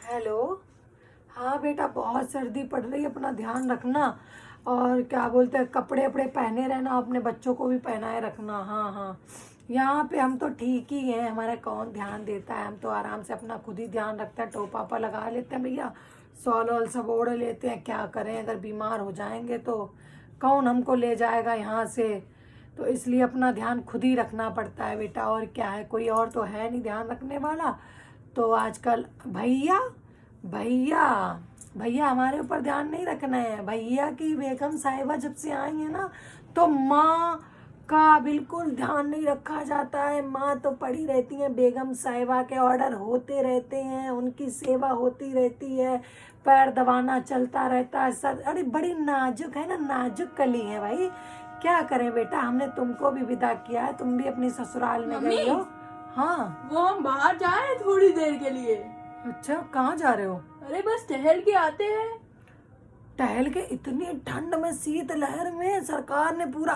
Hello. हाँ बेटा, बहुत सर्दी पड़ रही है, अपना ध्यान रखना। और क्या बोलते हैं, कपड़े वपड़े पहने रहना, अपने बच्चों को भी पहनाए रखना। हाँ हाँ, यहाँ पे हम तो ठीक ही हैं, हमारा कौन ध्यान देता है, हम तो आराम से अपना खुद ही ध्यान रखते हैं। टोपा पा लगा लेते हैं भैया, सॉल वॉल सब ओढ़ लेते हैं। क्या करें, अगर बीमार हो जाएंगे तो कौन हमको ले जाएगा यहाँ से। तो इसलिए अपना ध्यान खुद ही रखना पड़ता है बेटा, और क्या है, कोई और तो है नहीं ध्यान रखने वाला। तो आजकल भैया भैया भैया हमारे ऊपर ध्यान नहीं रखना है। भैया की बेगम साहिबा जब से आई है ना, तो माँ का बिल्कुल ध्यान नहीं रखा जाता है। माँ तो पड़ी रहती है, बेगम साहिबा के ऑर्डर होते रहते हैं, उनकी सेवा होती रहती है, पैर दबाना चलता रहता है, सर। अरे बड़ी नाजुक है ना, नाजुक कली है भाई। क्या करें बेटा, हमने तुमको भी विदा किया है, तुम भी अपनी ससुराल में मम्मी, गई हो। हाँ। वो हम बाहर जा रहे हैं थोड़ी देर के लिए। अच्छा, कहाँ जा रहे हो? अरे बस टहल के आते हैं। टहल के? इतनी ठंड में, शीतलहर में सरकार ने पूरा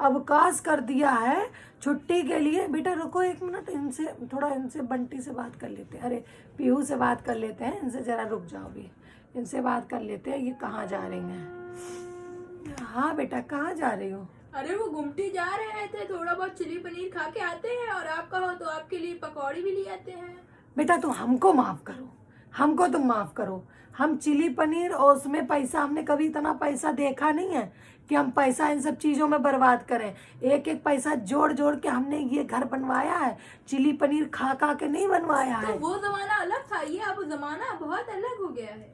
अवकाश कर दिया है छुट्टी के लिए। बेटा रुको एक मिनट, इनसे बंटी से बात कर लेते हैं। अरे पीहू से बात कर लेते हैं, इनसे जरा रुक जाओ भी, इनसे बात कर लेते हैं, ये कहाँ जा रही हैं। हाँ बेटा, कहाँ जा रही हो? अरे वो गुमटी जा रहे थे, थोड़ा बहुत चिली पनीर खा के आते हैं, और आप कहो तो आपके लिए पकौड़ी भी ले आते हैं। बेटा तुम हमको माफ़ करो, हमको तुम माफ़ करो। हम चिली पनीर और उसमें पैसा, हमने कभी इतना पैसा देखा नहीं है कि हम पैसा इन सब चीज़ों में बर्बाद करें। एक एक पैसा जोड़ जोड़ के हमने ये घर बनवाया है, चिली पनीर खा खा के नहीं बनवाया तो है। वो जमाना अलग था, ये अब जमाना बहुत अलग हो गया है।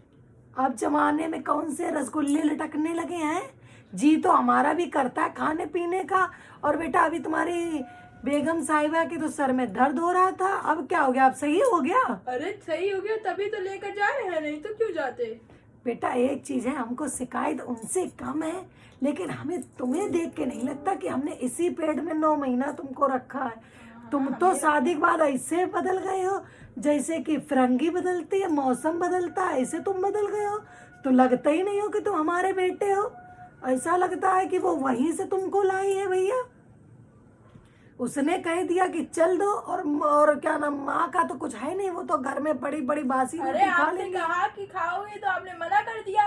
अब जमाने में कौन से रसगुल्ले लटकने लगे हैं। जी तो हमारा भी करता है खाने पीने का। और बेटा अभी तुम्हारी बेगम साहिबा के तो सर में दर्द हो रहा था, अब क्या हो गया, अब सही हो गया? अरे सही हो गया, तभी तो लेकर जा रहे हैं, नहीं तो क्यों जाते। बेटा एक चीज है, हमको शिकायत उनसे कम है, लेकिन हमें तुम्हें देख के नहीं लगता कि हमने इसी पेड़ में 9 महीना तुमको रखा है। तुम तो शादी के बाद ऐसे बदल गए हो जैसे कि फिरंगी बदलती है, मौसम बदलता है, ऐसे तुम बदल गए हो। तो लगता ही नहीं हो कि तुम हमारे बेटे हो, ऐसा लगता है कि वो वहीं से तुमको लाई है भैया। उसने कह दिया कि चल दो, और क्या नाम, माँ का तो कुछ है नहीं, वो तो घर में बड़ी बड़ी बासी अरे रोटी खा आपने लेंगे। कहा कि खाओगे तो आपने मना कर दिया।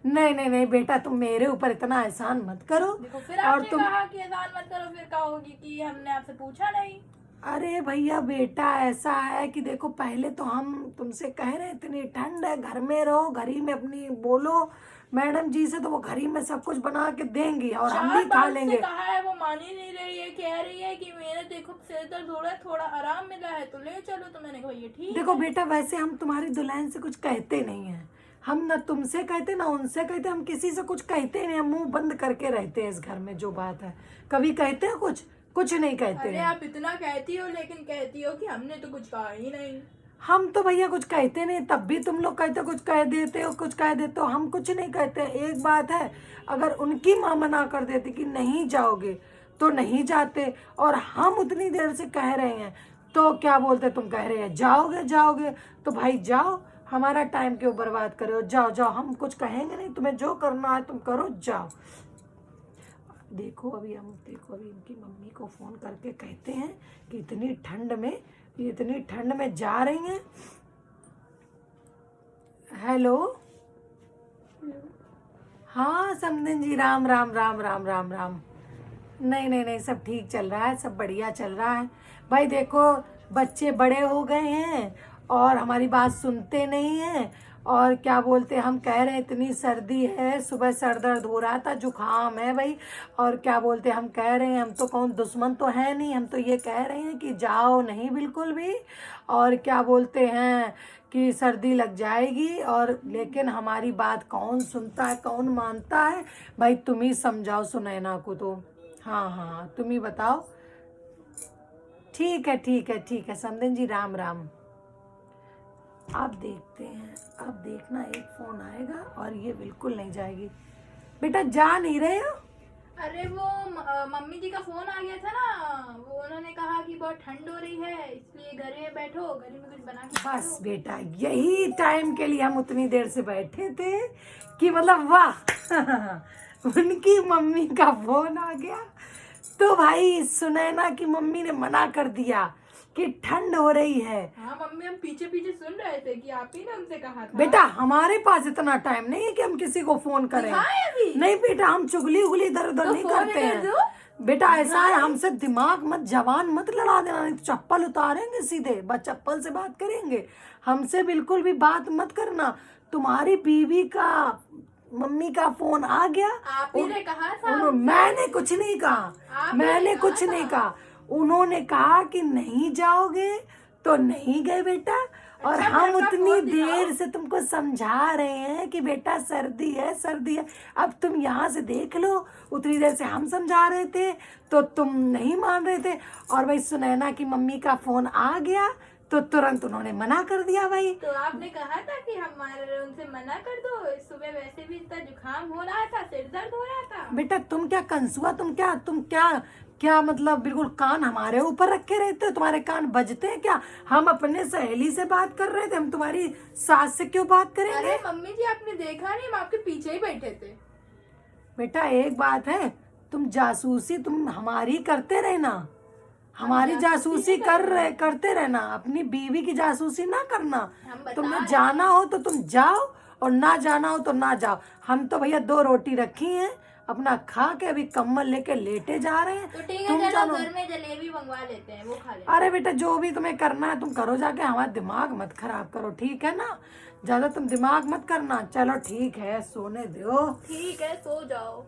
नहीं नहीं नहीं बेटा, तुम मेरे ऊपर इतना एहसान मत करो। देखो फिर और आपने तुम, कहा कि एहसान मत करो, फिर कहोगी कि हमने आपसे पूछा नहीं। अरे भैया बेटा ऐसा है कि देखो, पहले तो हम तुमसे कह रहे हैं इतनी ठंड है, घर में रहो, घर ही में अपनी बोलो मैडम जी से, तो वो घर ही में सब कुछ बना के देंगी और हम भी 4 खा बार से लेंगे। कहा है, वो मान ही नहीं रही है, कह रही है कि मेरे देखो सिर दर्द हो रहा है, थोड़ा आराम मिला है तो ले चलो। तो मैंने कहा ये ठीक देखो है। बेटा, वैसे हम तुम्हारी दुल्हन से कुछ कहते नहीं हैं, हम ना तुमसे कहते ना उनसे कहते, हम किसी से कुछ कहते नहीं, हम मुंह बंद करके रहते हैं इस घर में। जो बात है, कभी कहते हैं कुछ? कुछ नहीं कहते अरे हैं। आप इतना कहती हो, लेकिन कहती हो कि हमने तो कुछ कहा ही नहीं। हम तो भैया कुछ कहते नहीं, तब भी तुम लोग कहते हो कुछ कह देते हो, कुछ कह देते हो, हम कुछ नहीं कहते। एक बात है, अगर उनकी माँ मना कर देती कि नहीं जाओगे तो नहीं जाते, और हम उतनी देर से कह रहे हैं, तो क्या बोलते, तुम कह रहे हैं जाओगे जाओगे, तो भाई जाओ, हमारा टाइम क्यों बर्बाद करो, जाओ जाओ, हम कुछ कहेंगे नहीं, तुम्हें जो करना है तुम करो, जाओ। देखो अभी इनकी मम्मी को फ़ोन करके कहते हैं कि इतनी ठंड में जा रही हैं। हेलो। हाँ समधिन जी, राम राम राम राम राम राम। नहीं नहीं नहीं, सब ठीक चल रहा है, सब बढ़िया चल रहा है। भाई देखो, बच्चे बड़े हो गए हैं और हमारी बात सुनते नहीं हैं। और क्या बोलते, हम कह रहे हैं इतनी सर्दी है, सुबह सर दर्द हो रहा था, जुकाम है भाई। और क्या बोलते, हम कह रहे हैं, हम तो कौन दुश्मन तो है नहीं, हम तो ये कह रहे हैं कि जाओ नहीं बिल्कुल भी। और क्या बोलते हैं कि सर्दी लग जाएगी, और लेकिन हमारी बात कौन सुनता है, कौन मानता है भाई? तुम ही समझाओ सुनैना को तो। हाँ हाँ, तुम ही बताओ। ठीक है ठीक है ठीक है समधिन जी, राम राम। अब देखते हैं, अब देखना एक फ़ोन आएगा और ये बिल्कुल नहीं जाएगी। बेटा जा नहीं रहे हो? अरे वो मम्मी जी का फोन आ गया था ना, वो उन्होंने कहा कि बहुत ठंड हो रही है, इसलिए घर में बैठो, घर में कुछ बना के बस खाओ। बेटा, यही टाइम के लिए हम उतनी देर से बैठे थे कि मतलब वाह उनकी मम्मी का फोन आ गया। तो भाई सुनैना की मम्मी ने मना कर दिया कि ठंड हो रही है। हाँ मम्मी, हम पीछे पीछे सुन रहे थे कि आप ही ने उनसे कहा था। बेटा हमारे पास इतना टाइम नहीं है कि हम किसी को फोन करें। दिखाएं अभी? नहीं बेटा, हम चुगली उगली इधर उधर तो नहीं फोन करते इधर हैं। दो। बेटा ऐसा है, हमसे दिमाग मत जवान मत लड़ा देना, नहीं तो चप्पल उतारेंगे सीधे, बस चप्पल से बात करेंगे। हमसे बिल्कुल भी बात मत करना। तुम्हारी बीवी का मम्मी का फोन आ गया, आप ही ने कहा था मैंने कुछ नहीं कहा, आप ही ने मैंने कहा कुछ था। नहीं कहा। उन्होंने कहा कि नहीं जाओगे तो नहीं गए बेटा। और अच्छा, हम मेरे पास उतनी फोन दिखाओ। देर से तुमको समझा रहे हैं कि बेटा सर्दी है सर्दी है, अब तुम यहाँ से देख लो। उतनी देर से हम समझा रहे थे तो तुम नहीं मान रहे थे। और भाई सुनैना की मम्मी का फोन आ गया तो तुरंत उन्होंने मना कर दिया भाई। तो आपने कहा था कि हमारे उनसे मना कर दो, सुबह वैसे भी इतना जुकाम हो रहा था, सिर दर्द हो रहा था। बेटा तुम क्या कंसुआ, तुम क्या क्या मतलब बिल्कुल कान हमारे ऊपर रखे रहते हो? तुम्हारे कान बजते हैं क्या? हम अपने सहेली से बात कर रहे थे, हम तुम्हारी सास से क्यों बात करेंगे? अरे मम्मी जी, आपने देखा नहीं, हम आपके पीछे ही बैठे थे। बेटा एक बात है, तुम जासूसी तुम हमारी करते रहना, हमारी जासूसी करते रहना, अपनी बीवी की जासूसी ना करना। हम बता तुम्हें रहे जाना हो तो तुम जाओ और ना जाना हो तो ना जाओ। हम तो भैया 2 रोटी रखी हैं, अपना खा के अभी कंबल लेके लेटे जा रहे हैं। तो ठीक है, तुम चलो जानो। घर में जलेबी मंगवा लेते हैं, वो खा लेते अरे बेटा जो भी तुम्हें करना है तुम करो जाके, हमारा दिमाग मत खराब करो, ठीक है ना? ज्यादा तुम दिमाग मत करना। चलो ठीक है, सोने दो। हैं। ठीक है, सो जाओ।